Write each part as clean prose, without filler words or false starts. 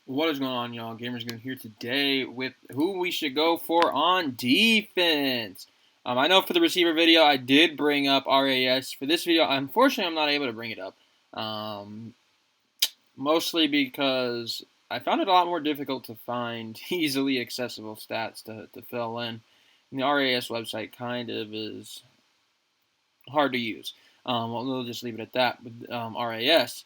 What is going on, y'all? Gamers Goon here today with who we should go for on defense. I know for the receiver video, I did bring up RAS. For this video, unfortunately, I'm not able to bring it up. Um, Mostly because I found it a lot more difficult to find easily accessible stats to fill in. And the RAS website kind of is hard to use. We'll just leave it at that with RAS.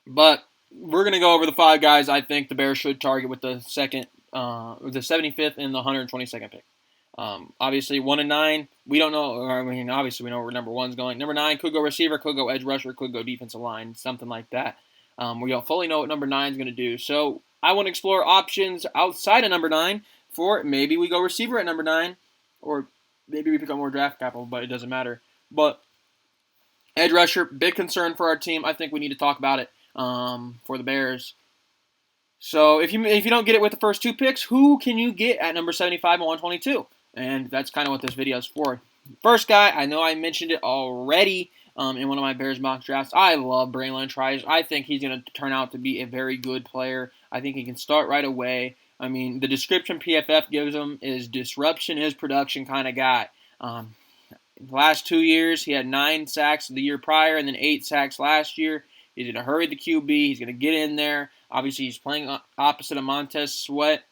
But we're gonna go over the five guys I think the Bears should target with the the 75th and the 122nd pick. Obviously, 1 and 9, we don't know. I mean, obviously, we know where number one's going. Number 9 could go receiver, could go edge rusher, could go defensive line, something like that. We don't fully know what number 9 is going to do. So I want to explore options outside of number 9 for maybe we go receiver at number 9, or maybe we pick up more draft capital, but it doesn't matter. But edge rusher, big concern for our team. I think we need to talk about it for the Bears. So if you don't get it with the first two picks, who can you get at number 75 and 122? And that's kind of what this video is for. First guy, I know I mentioned it already in one of my Bears mock drafts. I love Braylon Trice. I think he's going to turn out to be a very good player. I think he can start right away. I mean, the description PFF gives him is disruption is production kind of guy. The last 2 years, he had 9 sacks the year prior and then 8 sacks last year. He's going to hurry the QB. He's going to get in there. Obviously, he's playing opposite of Montez Sweat,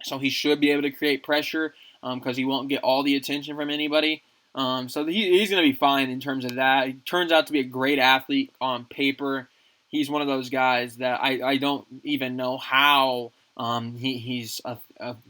so he should be able to create pressure because he won't get all the attention from anybody. So he's going to be fine in terms of that. He turns out to be a great athlete on paper. He's one of those guys that I don't even know how he's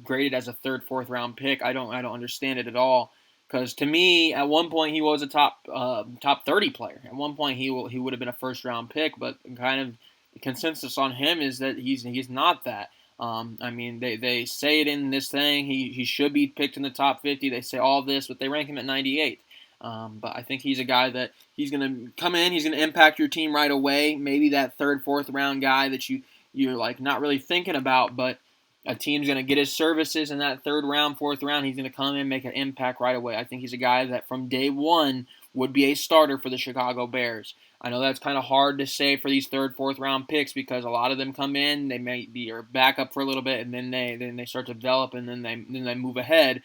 graded as a third, fourth round pick. I don't understand it at all. Because to me, at one point he was a top 30 player. At one point he would have been a first round pick, but kind of the consensus on him is that he's not that. I mean, they say it in this thing. He should be picked in the top 50. They say all this, but they rank him at 98th. But I think he's a guy that he's going to come in. He's going to impact your team right away. Maybe that third, fourth round guy that you're like not really thinking about, but a team's going to get his services in that third round, fourth round. He's going to come in and make an impact right away. I think he's a guy that from day one would be a starter for the Chicago Bears. I know that's kind of hard to say for these third, fourth round picks because a lot of them come in, they may be or back up for a little bit, and then they start to develop, and then they move ahead.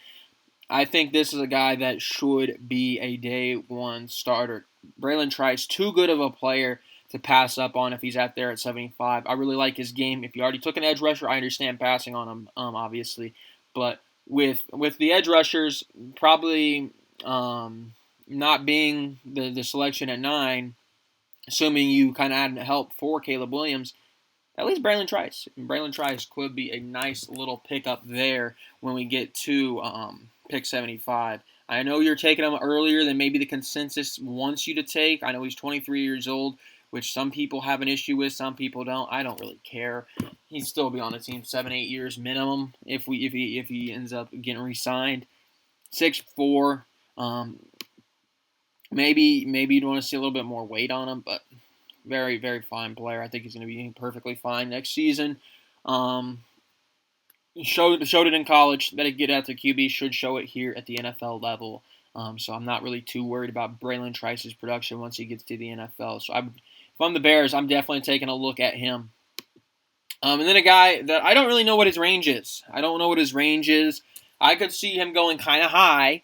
I think this is a guy that should be a day one starter. Braylon Trice, too good of a player to pass up on if he's out there at 75. I really like his game. If you already took an edge rusher, I understand passing on him, obviously. But with the edge rushers probably not being the selection at 9, assuming you kind of add help for Caleb Williams, at least Braylon Trice. Braylon Trice could be a nice little pickup there when we get to pick 75. I know you're taking him earlier than maybe the consensus wants you to take. I know he's 23 years old, which some people have an issue with, some people don't. I don't really care. He'd still be on the team 7-8 years minimum if he ends up getting re-signed. 6'4". Maybe you'd want to see a little bit more weight on him, but very, very fine player. I think he's going to be perfectly fine next season. Showed it in college that he get out to QB, should show it here at the NFL level. So I'm not really too worried about Braylon Trice's production once he gets to the NFL. So if I'm the Bears, I'm definitely taking a look at him. And then a guy that I don't really know what his range is. I could see him going kind of high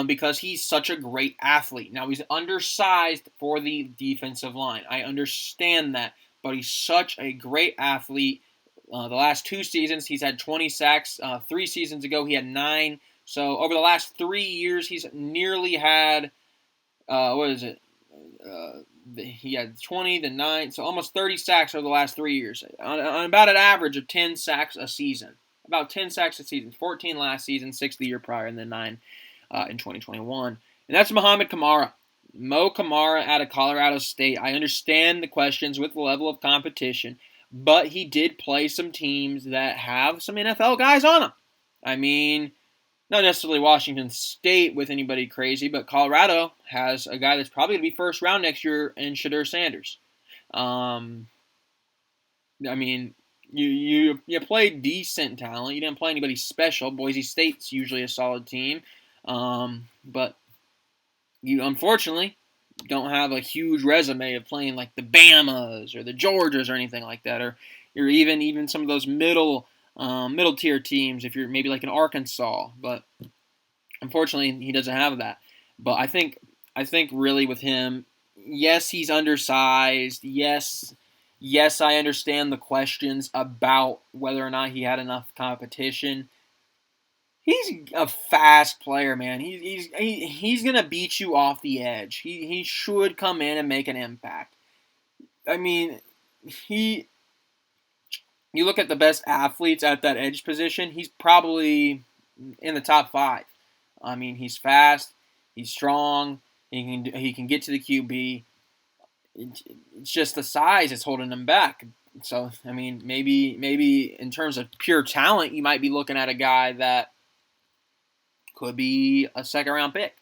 because he's such a great athlete. Now, he's undersized for the defensive line. I understand that, but he's such a great athlete. The last 2 seasons, he's had 20 sacks. 3 seasons ago, he had 9. So over the last 3 years, he's nearly had, he had 20, then 9, so almost 30 sacks over the last 3 years. On about an average of 10 sacks a season. About 10 sacks a season. 14 last season, 6 the year prior, and then 9 in 2021. And that's Muhammad Kamara. Mo Kamara out of Colorado State. I understand the questions with the level of competition, but he did play some teams that have some NFL guys on them. I mean, not necessarily Washington State with anybody crazy, but Colorado has a guy that's probably going to be first round next year in Shedeur Sanders. I mean, you played decent talent. You didn't play anybody special. Boise State's usually a solid team. But you unfortunately don't have a huge resume of playing like the Bamas or the Georgias or anything like that, or even some of those middle tier teams. If you're maybe like an Arkansas, but unfortunately he doesn't have that. But I think really with him, yes, he's undersized. Yes, I understand the questions about whether or not he had enough competition. He's a fast player, man. He's gonna beat you off the edge. He should come in and make an impact. I mean, he. You look at the best athletes at that edge position. He's probably in the top 5. I mean, he's fast. He's strong. He can get to the QB. It's just the size that's holding him back. So I mean, maybe in terms of pure talent, you might be looking at a guy that could be a second round pick.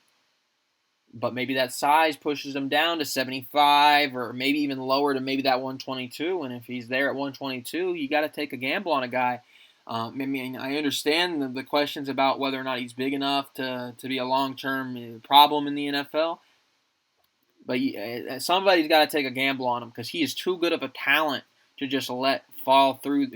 But maybe that size pushes him down to 75 or maybe even lower to maybe that 122. And if he's there at 122, you got to take a gamble on a guy. I mean, I understand the questions about whether or not he's big enough to be a long-term problem in the NFL. But somebody's got to take a gamble on him because he is too good of a talent to just let fall through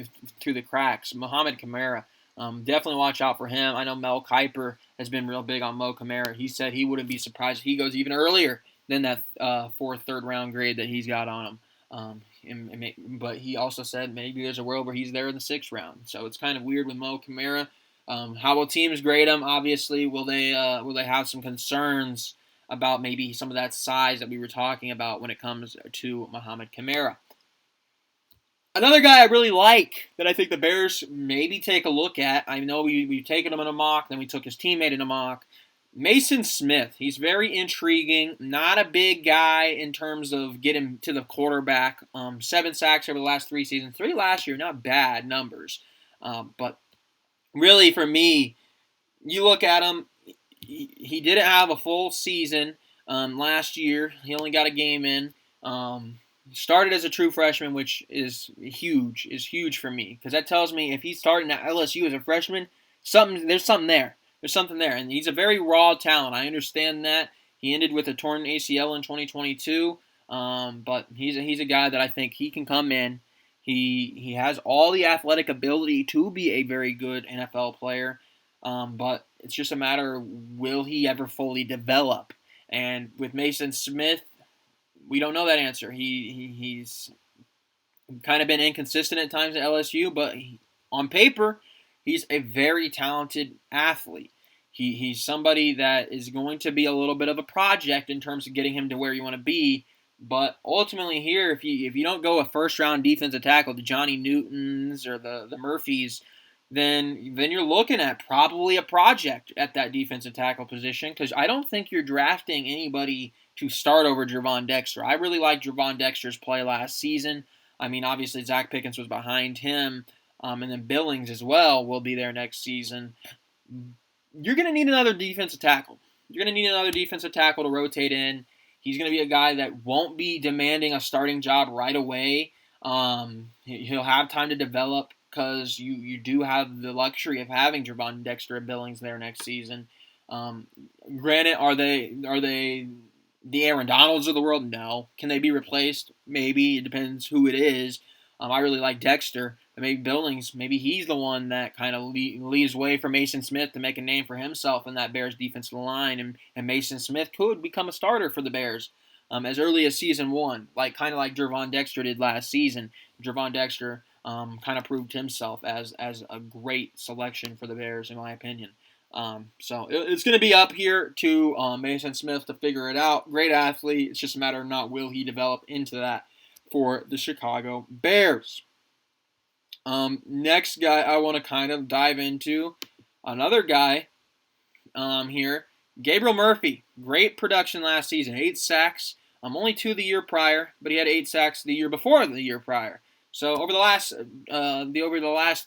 the cracks. Mohamed Kamara, definitely watch out for him. I know Mel Kiper has been real big on Mo Kamara. He said he wouldn't be surprised if he goes even earlier than that 4th, 3rd round grade that he's got on him. But he also said maybe there's a world where he's there in the 6th round. So it's kind of weird with Mo Kamara. How will teams grade him? Obviously, will they have some concerns about maybe some of that size that we were talking about when it comes to Mohamed Kamara? Another guy I really like that I think the Bears maybe take a look at. I know we've taken him in a mock, then we took his teammate in a mock. Mason Smith. He's very intriguing. Not a big guy in terms of getting to the quarterback. 7 sacks over the last 3 seasons. 3 last year, not bad numbers. But really for me, you look at him, he didn't have a full season last year. He only got a game in. Started as a true freshman, which is huge for me because that tells me if he's starting at LSU as a freshman, there's something there. There's something there, and he's a very raw talent. I understand that. He ended with a torn ACL in 2022, but he's a guy that I think he can come in. He has all the athletic ability to be a very good NFL player, but it's just a matter of will he ever fully develop. And with Mason Smith, we don't know that answer. He's kind of been inconsistent at times at LSU, but on paper, he's a very talented athlete. He's somebody that is going to be a little bit of a project in terms of getting him to where you want to be. But ultimately here, if you don't go a first-round defensive tackle, the Johnny Newtons or the Murphys, then you're looking at probably a project at that defensive tackle position because I don't think you're drafting anybody to start over Gervon Dexter. I really liked Gervon Dexter's play last season. I mean, obviously Zach Pickens was behind him, and then Billings as well will be there next season. You're going to need another defensive tackle. You're going to need another defensive tackle to rotate in. He's going to be a guy that won't be demanding a starting job right away. He'll have time to develop because you do have the luxury of having Gervon Dexter and Billings there next season. Granted, are they the Aaron Donalds of the world? No. Can they be replaced? Maybe. It depends who it is. I really like Dexter. But maybe Billings, maybe he's the one that kind of leaves way for Mason Smith to make a name for himself in that Bears defensive line. And Mason Smith could become a starter for the Bears as early as season 1, kind of like Gervon Dexter did last season. Gervon Dexter kind of proved himself as a great selection for the Bears, in my opinion. So it's going to be up here to Mason Smith to figure it out. Great athlete. It's just a matter of not will he develop into that for the Chicago Bears. Next guy I want to kind of dive into, another guy here, Gabriel Murphy. Great production last season, 8 sacks. Only 2 the year prior, but he had 8 sacks the year before the year prior. So over the last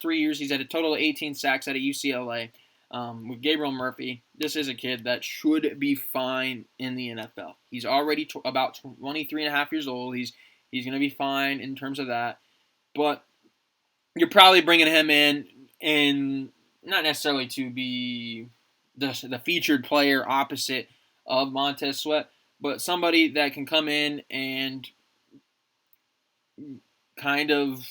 3 years, he's had a total of 18 sacks out of UCLA. With Gabriel Murphy, this is a kid that should be fine in the NFL. He's already about 23 and a half years old. He's going to be fine in terms of that. But you're probably bringing him in not necessarily to be the featured player opposite of Montez Sweat, but somebody that can come in and kind of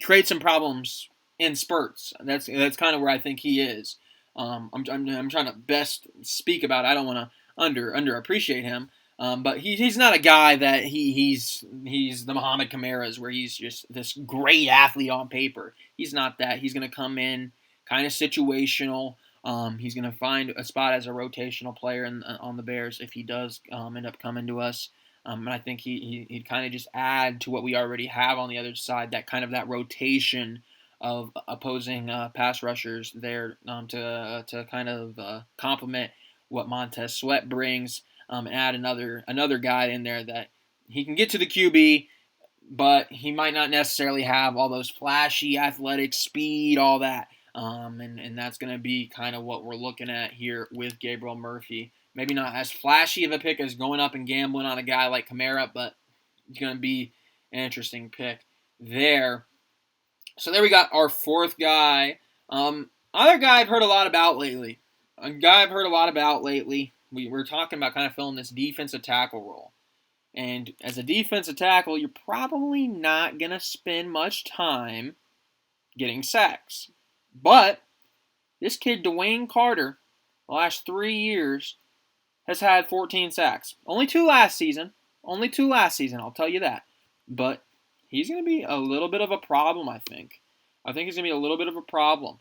create some problems in spurts. That's kind of where I think he is. I'm trying to best speak about it. I don't want to underappreciate him. But he's not a guy that he's the Muhammad Kamaras where he's just this great athlete on paper. He's not that. He's going to come in kind of situational. He's going to find a spot as a rotational player on the Bears if he does end up coming to us. And I think he'd kind of just add to what we already have on the other side, that rotation of opposing pass rushers there to kind of complement what Montez Sweat brings. Add another guy in there that he can get to the QB, but he might not necessarily have all those flashy athletic speed, all that. And that's going to be kind of what we're looking at here with Gabriel Murphy. Maybe not as flashy of a pick as going up and gambling on a guy like Kamara, but it's going to be an interesting pick there. So there we got our fourth guy. Other guy I've heard a lot about lately. We're talking about kind of filling this defensive tackle role. And as a defensive tackle, you're probably not going to spend much time getting sacks. But this kid, Dwayne Carter, the last 3 years, has had 14 sacks. Only two last season, I'll tell you that. But he's going to be a little bit of a problem, I think. He's going to be a little bit of a problem.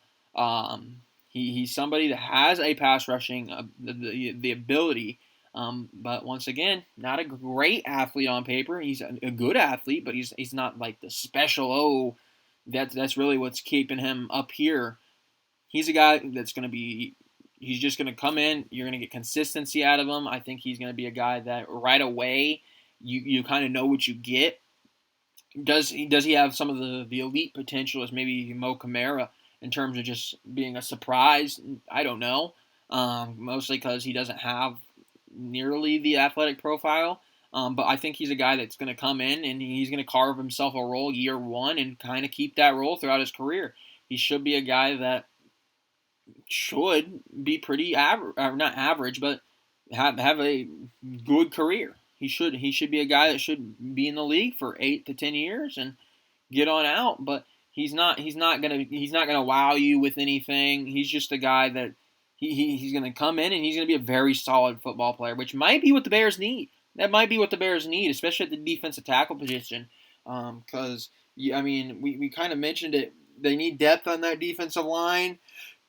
He's somebody that has a pass rushing, the ability, but once again, not a great athlete on paper. He's a good athlete, but he's not like the special, that's really what's keeping him up here. He's a guy that's going to be, he's just going to come in. You're going to get consistency out of him. I think he's going to be a guy that right away you kind of know what you get. Does he have some of the elite potential as maybe Mo Kamara in terms of just being a surprise? I don't know. Mostly because he doesn't have nearly the athletic profile. But I think he's a guy that's going to come in and he's going to carve himself a role year one and kind of keep that role throughout his career. He should be a guy that should be pretty average, or not average, but have a good career. He should be a guy that should be in the league for 8 to 10 years and get on out. But he's not gonna wow you with anything. He's just a guy that he's gonna come in and he's gonna be a very solid football player, which might be what the Bears need. That might be what the Bears need, especially at the defensive tackle position. Because we kind of mentioned it. They need depth on that defensive line.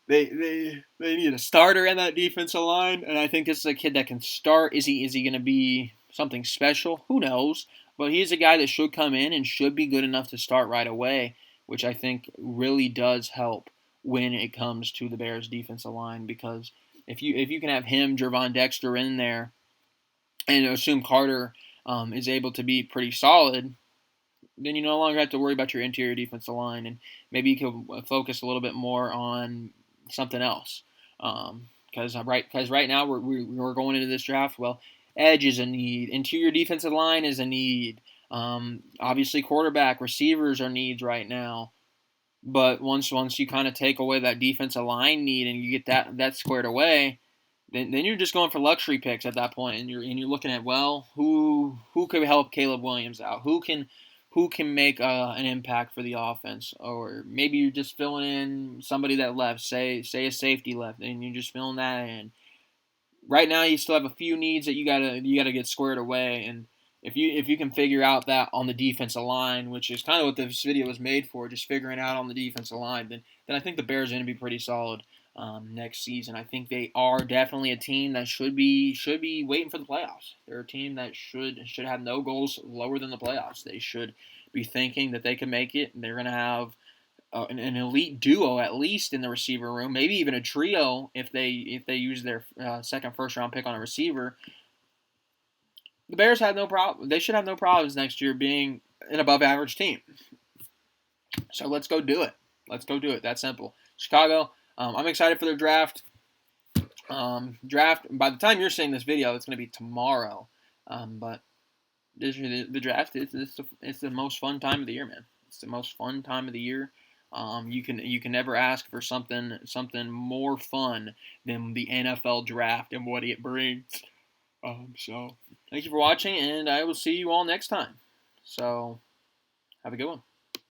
They need a starter in that defensive line, and I think this is a kid that can start. Is he going to be something special? Who knows? But he's a guy that should come in and should be good enough to start right away, which I think really does help when it comes to the Bears' defensive line. Because if you can have him, Gervon Dexter in there, and assume Carter is able to be pretty solid, then you no longer have to worry about your interior defensive line, and maybe you can focus a little bit more on something else. Because right now we're going into this draft. Well, edge is a need. Interior defensive line is a need. Obviously, quarterback, receivers are needs right now. But once you kind of take away that defensive line need and you get that squared away, then you're just going for luxury picks at that point, and you're looking at, well, who could help Caleb Williams out? Who can make an impact for the offense? Or maybe you're just filling in somebody that left, say a safety left, and you're just filling that in. Right now, you still have a few needs that you gotta get squared away, and if you can figure out that on the defensive line, which is kind of what this video was made for, just figuring out on the defensive line, then I think the Bears are going to be pretty solid next season. I think they are definitely a team that should be waiting for the playoffs. They're a team that should have no goals lower than the playoffs. They should be thinking that they can make it. They're going to have an elite duo at least in the receiver room, maybe even a trio if they use their second first round pick on a receiver. The Bears have no problem. They should have no problems next year being an above average team. So let's go do it. That's simple. Chicago, I'm excited for their draft. Draft. By the time you're seeing this video, it's going to be tomorrow. But the draft it's the most fun time of the year, man. It's the most fun time of the year. You can never ask for something more fun than the NFL draft and what it brings. So thank you for watching, and I will see you all next time. So have a good one.